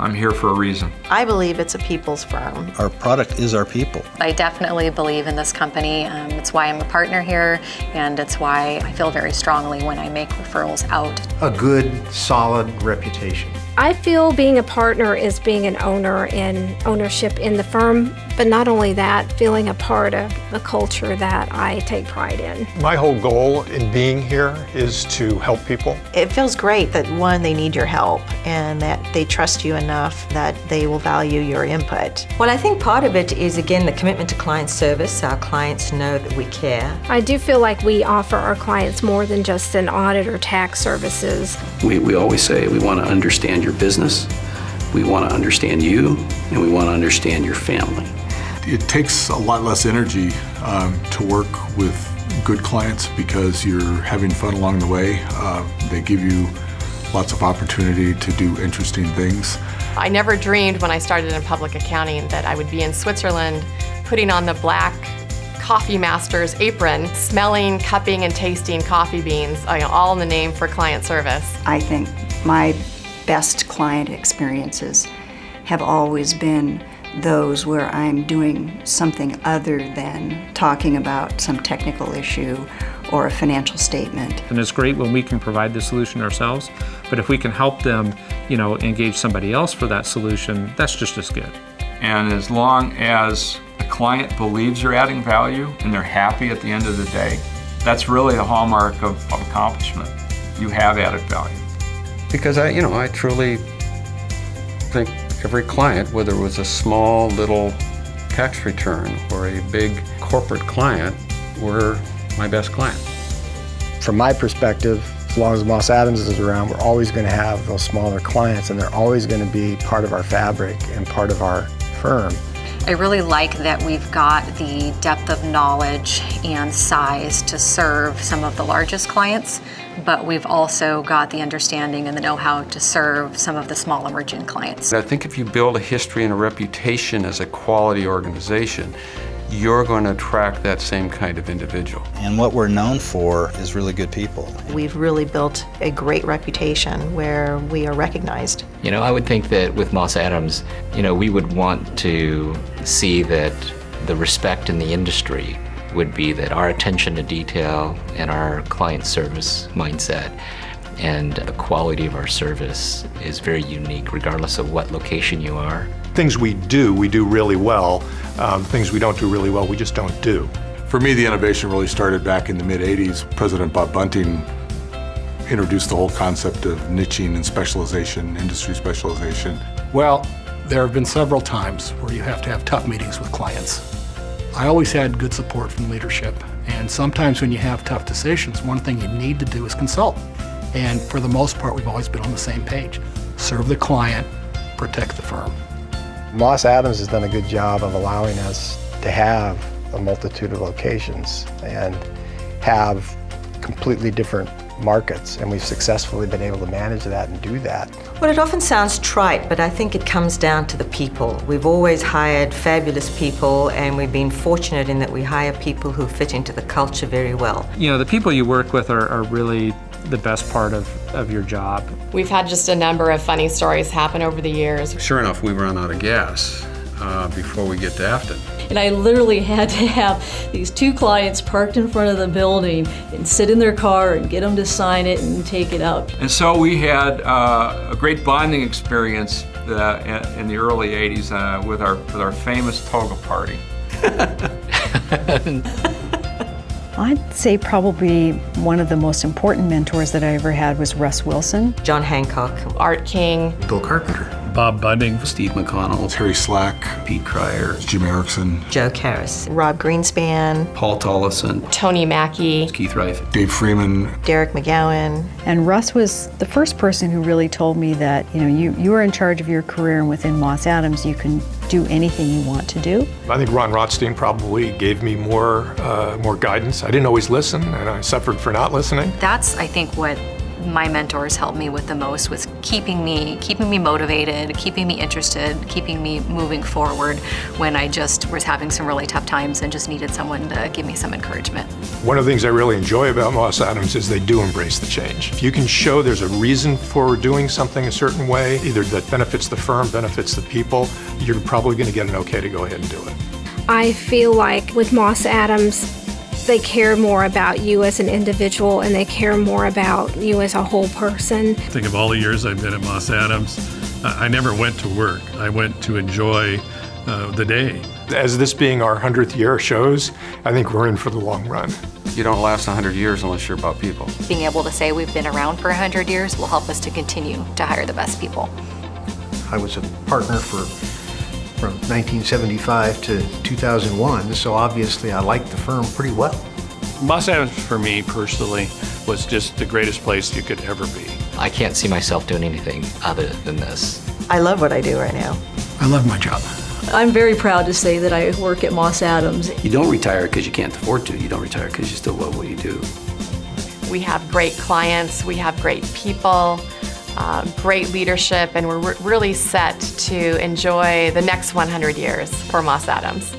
I'm here for a reason. I believe it's a people's firm. Our product is our people. I definitely believe in this company. It's why I'm a partner here, and it's why I feel very strongly when I make referrals out. A good, solid reputation. I feel being a partner is being an owner and ownership in the firm, but not only that, feeling a part of the culture that I take pride in. My whole goal in being here is to help people. It feels great that, one, they need your help and that they trust you enough that they will value your input. Well, I think part of it is, again, the commitment to client service. Our clients know that we care. I do feel like we offer our clients more than just an audit or tax services. We always say we want to understand your business, we want to understand you, and we want to understand your family. It takes a lot less energy to work with good clients because you're having fun along the way. They give you lots of opportunity to do interesting things. I never dreamed when I started in public accounting that I would be in Switzerland putting on the black coffee master's apron, smelling, cupping, and tasting coffee beans, all in the name for client service. I think my best client experiences have always been those where I'm doing something other than talking about some technical issue or a financial statement. And it's great when we can provide the solution ourselves, but if we can help them, engage somebody else for that solution, that's just as good. And as long as the client believes you're adding value and they're happy at the end of the day, that's really the hallmark of accomplishment. You have added value. Because I truly think every client, whether it was a small little tax return or a big corporate client, were my best client. From my perspective, as long as Moss Adams is around, we're always going to have those smaller clients, and they're always going to be part of our fabric and part of our firm. I really like that we've got the depth of knowledge and size to serve some of the largest clients, but we've also got the understanding and the know-how to serve some of the small emerging clients. I think if you build a history and a reputation as a quality organization, you're going to attract that same kind of individual. And what we're known for is really good people. We've really built a great reputation where we are recognized. I would think that with Moss Adams, we would want to see that the respect in the industry would be that our attention to detail and our client service mindset and the quality of our service is very unique regardless of what location you are. Things we do really well. Things we don't do really well, we just don't do. For me, the innovation really started back in the mid-'80s. President Bob Bunting introduced the whole concept of niching and specialization, industry specialization. Well, there have been several times where you have to have tough meetings with clients. I always had good support from leadership, and sometimes when you have tough decisions, one thing you need to do is consult. And for the most part, we've always been on the same page. Serve the client, protect the firm. Moss Adams has done a good job of allowing us to have a multitude of locations and have completely different markets, and we've successfully been able to manage that and do that. Well, it often sounds trite, but I think it comes down to the people. We've always hired fabulous people, and we've been fortunate in that we hire people who fit into the culture very well. The people you work with are really the best part of your job. We've had just a number of funny stories happen over the years. Sure enough, we run out of gas before we get to Afton. And I literally had to have these two clients parked in front of the building and sit in their car and get them to sign it and take it out. And so we had a great bonding experience in the early 80s with our famous toga party. I'd say probably one of the most important mentors that I ever had was Russ Wilson. John Hancock. Art King. Bill Carpenter. Bob Bunting. Steve McConnell. Terry Slack. Pete Cryer. Jim Erickson. Joe Karras. Rob Greenspan. Paul Tollison. Tony Mackey. Keith Reif. Dave Freeman. Derek McGowan. And Russ was the first person who really told me that, you are in charge of your career, and within Moss Adams you can do anything you want to do. I think Ron Rothstein probably gave me more guidance. I didn't always listen, and I suffered for not listening. That's, I think, what my mentors helped me with the most was keeping me motivated, keeping me interested, keeping me moving forward when I just was having some really tough times and just needed someone to give me some encouragement. One of the things I really enjoy about Moss Adams is they do embrace the change. If you can show there's a reason for doing something a certain way, either that benefits the firm, benefits the people, you're probably going to get an okay to go ahead and do it. I feel like with Moss Adams, they care more about you as an individual and they care more about you as a whole person. Think of all the years I've been at Moss Adams. I never went to work. I went to enjoy the day. As this being our 100th year shows, I think we're in for the long run. You don't last 100 years unless you're about people. Being able to say we've been around for 100 years will help us to continue to hire the best people. I was a partner from 1975 to 2001, so obviously I liked the firm pretty well. Moss Adams for me personally was just the greatest place you could ever be. I can't see myself doing anything other than this. I love what I do right now. I love my job. I'm very proud to say that I work at Moss Adams. You don't retire because you can't afford to. You don't retire because you still love what you do. We have great clients, we have great people, great leadership, and we're really set to enjoy the next 100 years for Moss Adams.